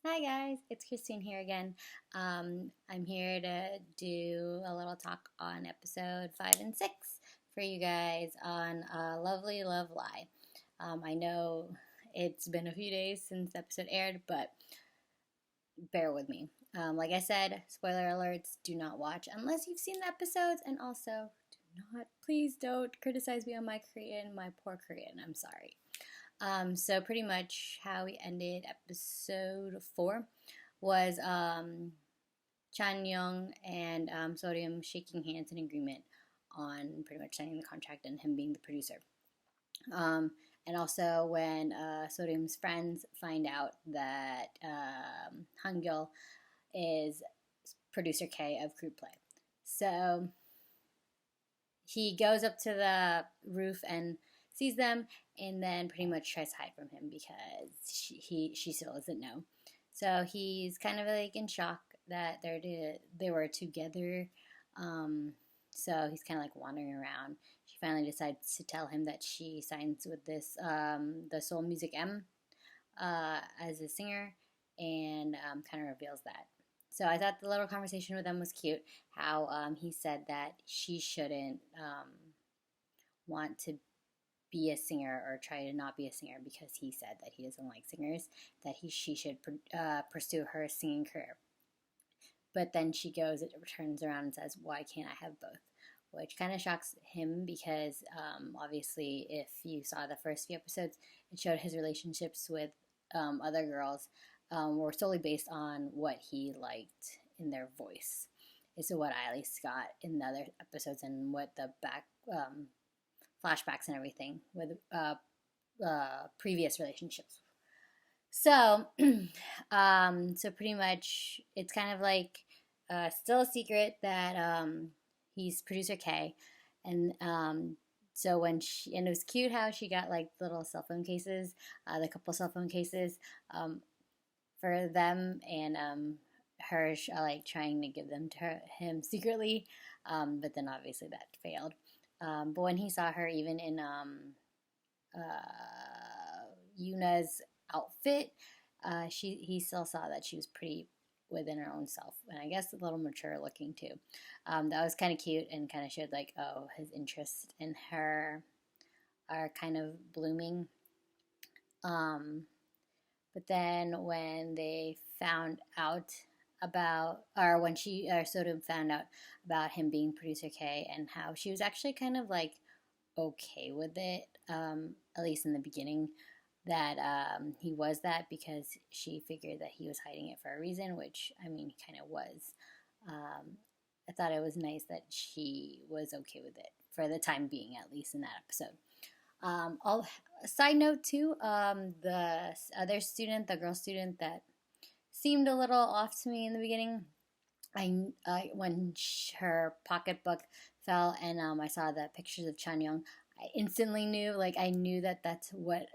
Hi guys, it's Christine here again. I'm here to do a little talk on episode 5 and 6 for you guys on Lovely Love Lie. I know it's been a few days since the episode aired, but bear with me. Like I said, spoiler alerts, do not watch unless you've seen the episodes, and also please don't criticize me on my Korean, my poor Korean, I'm sorry. So pretty much how we ended episode 4 was Chan Young and Sodium shaking hands in agreement on pretty much signing the contract and him being the producer. Um, and also when Sodium's friends find out that Hangul is producer K of Crude Play. So he goes up to the roof and sees them, and then pretty much tries to hide from him because she still doesn't know. So he's kind of like in shock that they were together. So he's kind of like wandering around. She finally decides to tell him that she signs with this the Soul Music M as a singer, and kind of reveals that. So I thought the little conversation with them was cute. How he said that she shouldn't want to be a singer or try to not be a singer because he said that he doesn't like singers. That she should pursue her singing career. But then she goes, it turns around and says, "Why can't I have both?" Which kind of shocks him because obviously, if you saw the first few episodes, it showed his relationships with other girls were solely based on what he liked in their voice. Is what I at least got in the other episodes and what the back flashbacks and everything with previous relationships. So, so pretty much, it's kind of like still a secret that he's producer K, and so when and it was cute how she got like little cell phone cases, the couple cell phone cases for them, and her like trying to give them to him secretly, but then obviously that failed. But when he saw her, even in Yuna's outfit, he still saw that she was pretty within her own self, and I guess a little mature looking too. That was kind of cute and kind of showed like, oh, his interest in her are kind of blooming. But then when they found out about, or when she or Soda found out about him being producer K and how she was actually kind of like okay with it, at least in the beginning, that he was that because she figured that he was hiding it for a reason, which I mean, he kind of was. I thought it was nice that she was okay with it for the time being, at least in that episode. Side note too, the other student, the girl student that seemed a little off to me in the beginning. When her pocketbook fell and I saw the pictures of Chan Young, I instantly knew, like I knew that that's what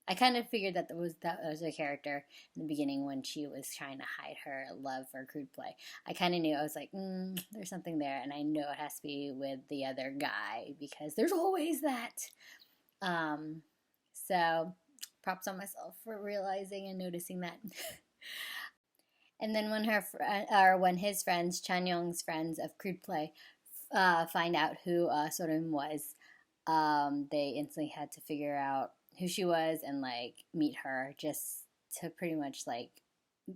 I kind of figured that was a character in the beginning when she was trying to hide her love for Crude Play. I kind of knew. I was like, there's something there, and I know it has to be with the other guy because there's always that. Um, so props on myself for realizing and noticing that. And then when when his friends, Chan Young's friends of Crude Play, find out who Sorum was, they instantly had to figure out who she was and like meet her just to pretty much like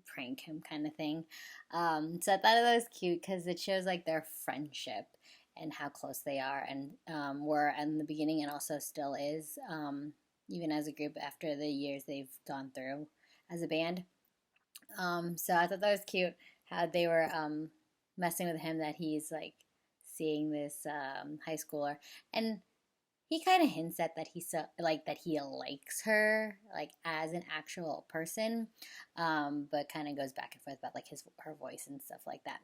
prank him kind of thing. So I thought that was cute because it shows like their friendship and how close they are and were in the beginning and also still is, even as a group after the years they've gone through as a band. So I thought that was cute how they were messing with him that he's like seeing this high schooler, and he kind of hints at that he likes her like as an actual person, but kind of goes back and forth about like her voice and stuff like that.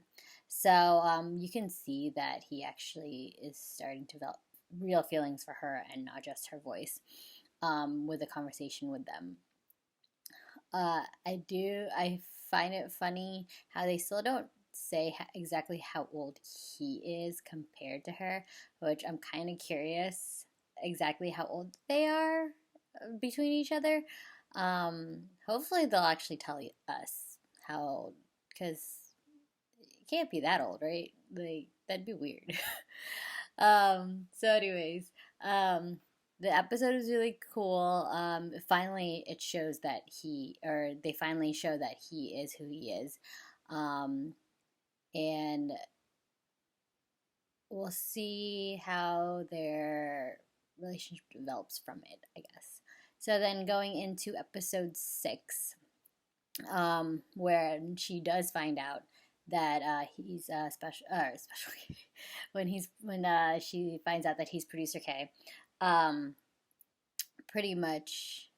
So you can see that he actually is starting to develop real feelings for her and not just her voice, with a conversation with them. I find it funny how they still don't say exactly how old he is compared to her, which I'm kind of curious exactly how old they are between each other. Hopefully they'll actually tell us how old, because it can't be that old, right? Like, that'd be weird. So anyways, um, the episode is really cool. Finally, it shows that they finally show that he is who he is. Um, and we'll see how their relationship develops from it, I guess. So then going into episode 6, where she does find out that he's special when she finds out that he's producer K. Um, Pretty much,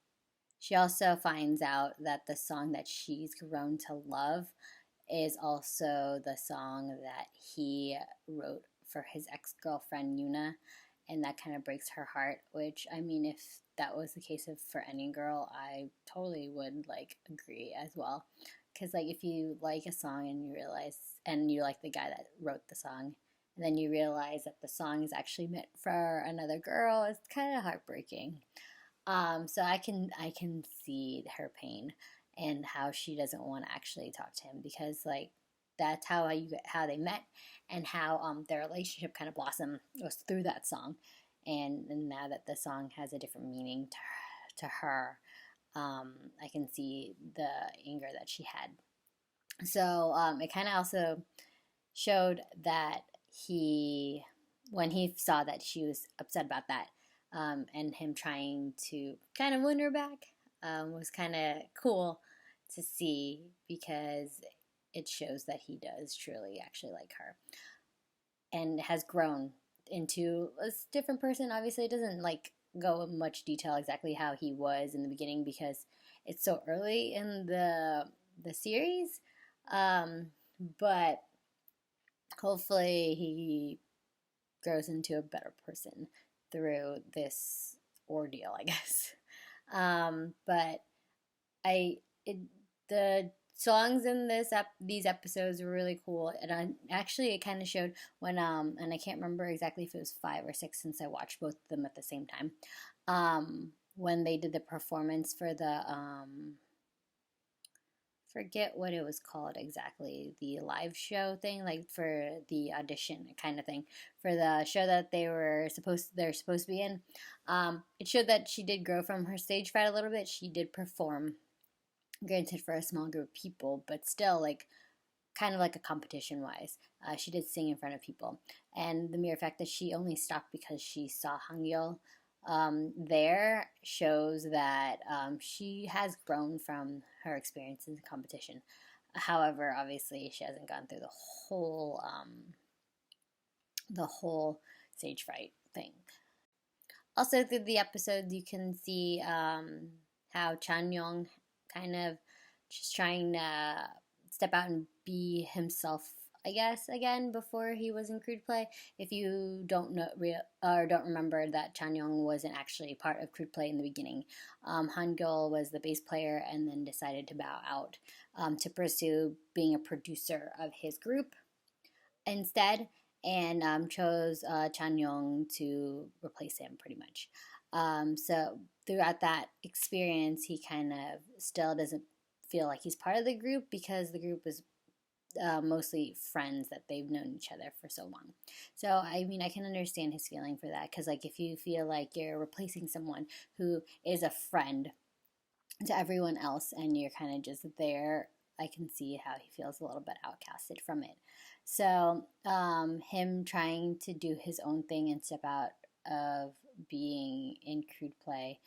she also finds out that the song that she's grown to love is also the song that he wrote for his ex-girlfriend Yuna, and that kind of breaks her heart. Which, I mean, if that was the case for any girl, I totally would like agree as well. Because like if you like a song and you like the guy that wrote the song, and then you realize that the song is actually meant for another girl, it's kind of heartbreaking. So I can see her pain and how she doesn't want to actually talk to him, because like that's how they met, and how their relationship kind of blossomed was through that song. And now that the song has a different meaning to her, I can see the anger that she had. So it kind of also showed that he, when he saw that she was upset about that, and him trying to kind of win her back, was kind of cool to see, because it shows that he does truly actually like her and has grown into a different person. Obviously, it doesn't like go in much detail exactly how he was in the beginning, because it's so early in the series. Um, but hopefully he grows into a better person through this ordeal, I guess. But I it, the songs in these episodes were really cool, and actually it kind of showed when and I can't remember exactly if it was 5 or 6, since I watched both of them at the same time. When they did the performance for the forget what it was called exactly, the live show thing, like for the audition kind of thing for the show that they're supposed to be in. It showed that she did grow from her stage fright a little bit. She did perform, granted for a small group of people, but still like kind of like a competition wise. She did sing in front of people, and the mere fact that she only stopped because she saw Hangul there shows that she has grown from her experience in the competition. However, obviously, she hasn't gone through the whole stage fright thing. Also, through the episodes, you can see how Chan Yong kind of just trying to step out and be himself, I guess, again before he was in Crude Play. If you don't know or don't remember that Chan Yong wasn't actually part of Crude Play in the beginning, Han Gul was the bass player and then decided to bow out to pursue being a producer of his group instead, and chose Chan Yong to replace him pretty much. So throughout that experience, he kind of still doesn't feel like he's part of the group, because the group is mostly friends that they've known each other for so long. So I mean, I can understand his feeling for that, because like if you feel like you're replacing someone who is a friend to everyone else and you're kind of just there, I can see how he feels a little bit outcasted from it. So him trying to do his own thing and step out of being in Crude Play,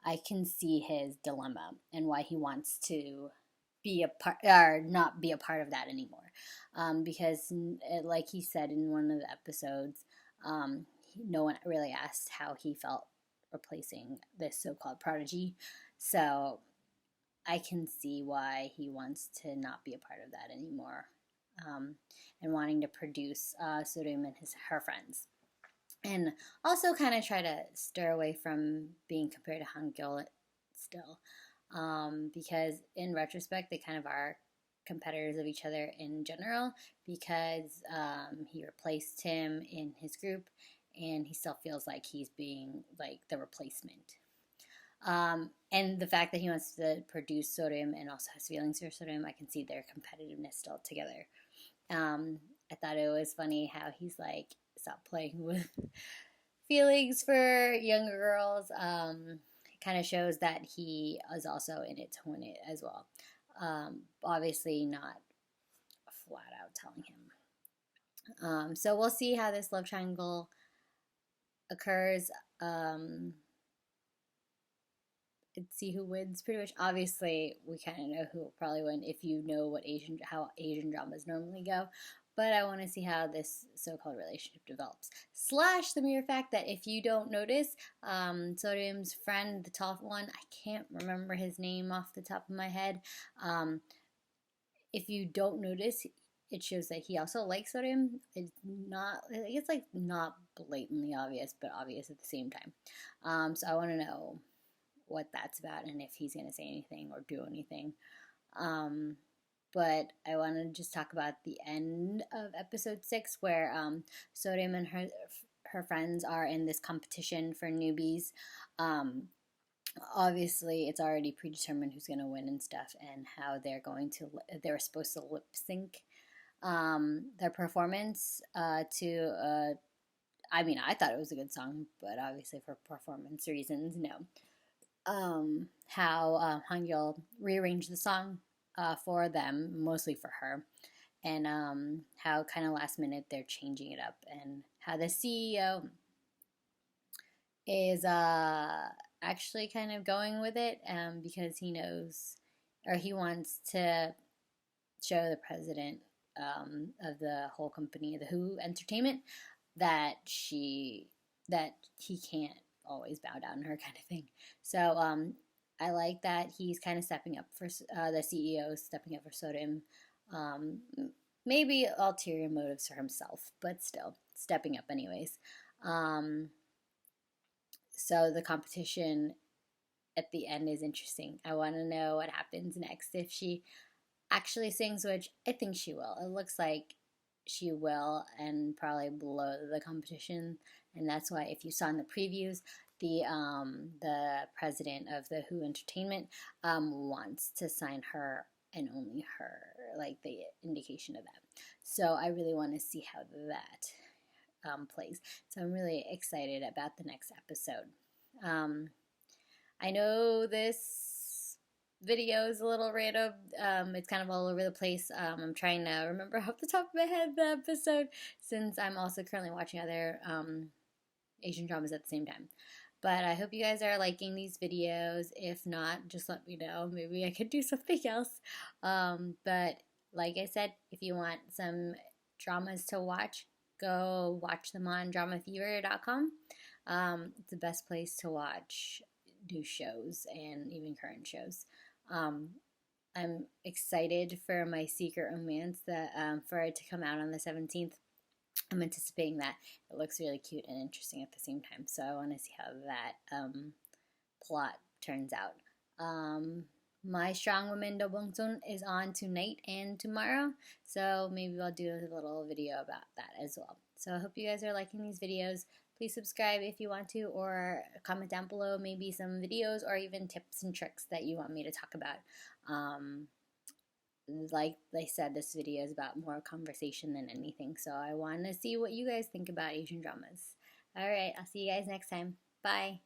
I can see his dilemma and why he wants to be a part or not be a part of that anymore. Because like he said in one of the episodes, no one really asked how he felt replacing this so-called prodigy. So I can see why he wants to not be a part of that anymore, and wanting to produce Surim and her friends. And also kind of try to stir away from being compared to Hangul still. Because in retrospect, they kind of are competitors of each other in general, because he replaced him in his group and he still feels like he's being like the replacement. And the fact that he wants to produce Sodium and also has feelings for Sodium, I can see their competitiveness still together. I thought it was funny how he's like, stop playing with feelings for younger girls. It kind of shows that he is also in it to win it as well. Obviously, not flat out telling him. So we'll see how this love triangle occurs. See who wins pretty much. Obviously, we kind of know who will probably win if you know how Asian dramas normally go. But I want to see how this so-called relationship develops. Slash the mere fact that if you don't notice, Sodium's friend, the tall one, I can't remember his name off the top of my head. If you don't notice, it shows that he also likes Sodium. It's like not blatantly obvious, but obvious at the same time. So I want to know what that's about and if he's going to say anything or do anything. But I want to just talk about the end of episode 6 where Sodium and her friends are in this competition for newbies. Obviously, it's already predetermined who's going to win and stuff, and how they're supposed to lip sync their performance to. I mean, I thought it was a good song, but obviously for performance reasons, no. How Hangul rearranged the song for them, mostly for her, and how kind of last minute they're changing it up, and how the CEO is actually kind of going with it because he knows, or he wants to show the president of the whole company, the Who Entertainment, that he can't always bow down to her, kind of thing. So I like that he's kind of stepping up for the CEO, stepping up for Sodium. Maybe ulterior motives for himself, but still stepping up anyways. So the competition at the end is interesting. I want to know what happens next if she actually sings, which I think she will. It looks like she will, and probably blow the competition. And that's why, if you saw in the previews, the president of the Who Entertainment wants to sign her and only her, like the indication of that. So I really want to see how that plays. So I'm really excited about the next episode. I know this video is a little random. It's kind of all over the place. I'm trying to remember off the top of my head the episode, since I'm also currently watching other Asian dramas at the same time. But I hope you guys are liking these videos. If not, just let me know. Maybe I could do something else. But like I said, if you want some dramas to watch, go watch them on dramafever.com. It's the best place to watch new shows and even current shows. I'm excited for My Secret Romance for it to come out on the 17th. I'm anticipating that. It looks really cute and interesting at the same time, so I want to see how that plot turns out. My Strong Woman Do Bongsun is on tonight and tomorrow, so maybe I'll do a little video about that as well. So I hope you guys are liking these videos. Please subscribe if you want to, or comment down below maybe some videos or even tips and tricks that you want me to talk about. Like I said, this video is about more conversation than anything, so I want to see what you guys think about Asian dramas. Alright, I'll see you guys next time. Bye!